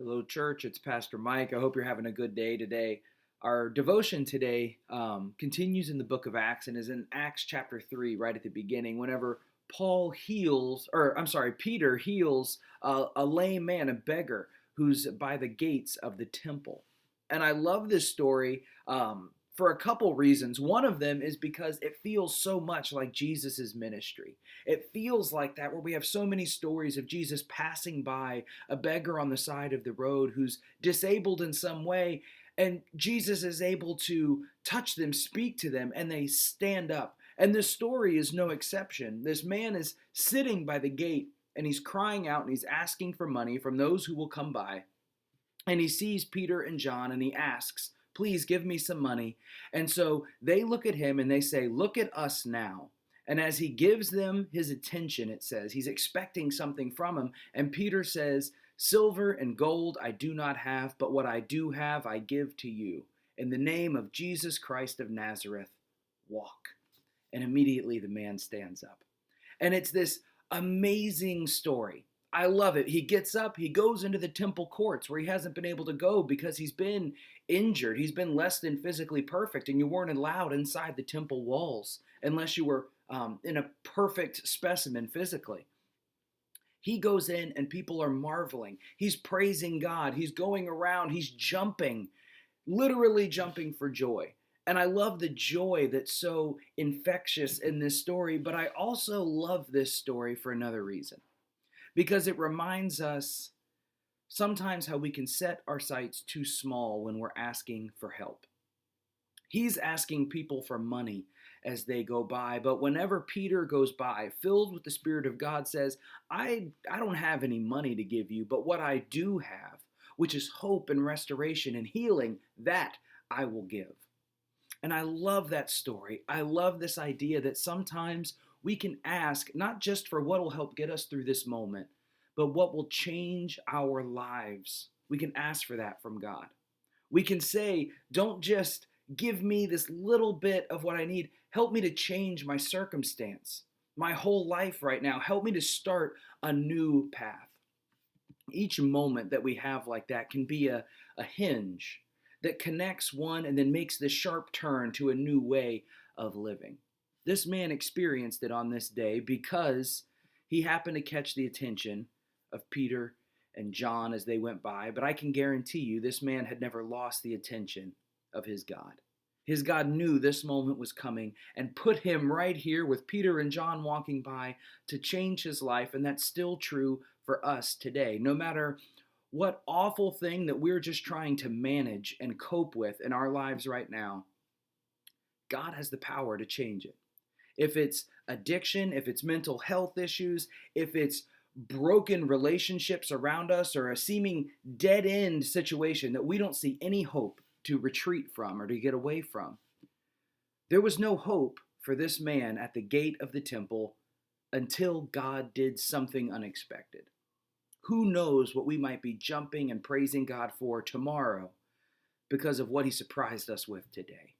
Hello, church. It's Pastor Mike. I hope you're having a good day today. Our devotion today continues in the book of Acts and is in Acts chapter 3, right at the beginning, whenever Peter heals a lame man, a beggar, who's by the gates of the temple. And I love this story for a couple reasons. One of them is because it feels so much like Jesus' ministry. It feels like that, where we have so many stories of Jesus passing by a beggar on the side of the road who's disabled in some way, and Jesus is able to touch them, speak to them, and they stand up. And this story is no exception. This man is sitting by the gate and he's crying out and he's asking for money from those who will come by. And he sees Peter and John and he asks, "Please give me some money." And so they look at him and they say, "Look at us now." And as he gives them his attention, it says, he's expecting something from him. And Peter says, "Silver and gold I do not have, but what I do have I give to you. In the name of Jesus Christ of Nazareth, walk." And immediately the man stands up. And it's this amazing story. I love it. He gets up, he goes into the temple courts where he hasn't been able to go because he's been injured. He's been less than physically perfect, and you weren't allowed inside the temple walls unless you were in a perfect specimen physically. He goes in, and people are marveling. He's praising God. He's going around, he's jumping, literally jumping for joy. And I love the joy that's so infectious in this story, but I also love this story for another reason, because it reminds us sometimes how we can set our sights too small when we're asking for help. He's asking people for money as they go by, but whenever Peter goes by, filled with the Spirit of God, says, I don't have any money to give you, but what I do have, which is hope and restoration and healing, that I will give. And I love that story. I love this idea that sometimes we can ask not just for what will help get us through this moment, but what will change our lives. We can ask for that from God. We can say, "Don't just give me this little bit of what I need. Help me to change my circumstance, my whole life right now. Help me to start a new path." Each moment that we have like that can be a hinge that connects one and then makes the sharp turn to a new way of living. This man experienced it on this day because he happened to catch the attention of Peter and John as they went by. But I can guarantee you, this man had never lost the attention of his God. His God knew this moment was coming and put him right here with Peter and John walking by to change his life. And that's still true for us today. No matter what awful thing that we're just trying to manage and cope with in our lives right now, God has the power to change it. If it's addiction, if it's mental health issues, if it's broken relationships around us, or a seeming dead end situation that we don't see any hope to retreat from or to get away from, there was no hope for this man at the gate of the temple until God did something unexpected. Who knows what we might be jumping and praising God for tomorrow because of what he surprised us with today.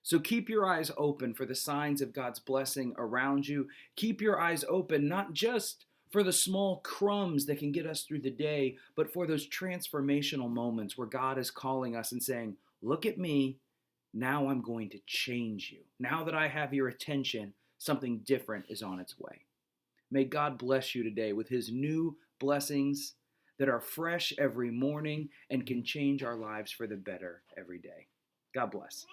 So keep your eyes open for the signs of God's blessing around you. Keep your eyes open not just for the small crumbs that can get us through the day, but for those transformational moments where God is calling us and saying, "Look at me, now I'm going to change you. Now that I have your attention, something different is on its way." May God bless you today with his new blessings that are fresh every morning and can change our lives for the better every day. God bless.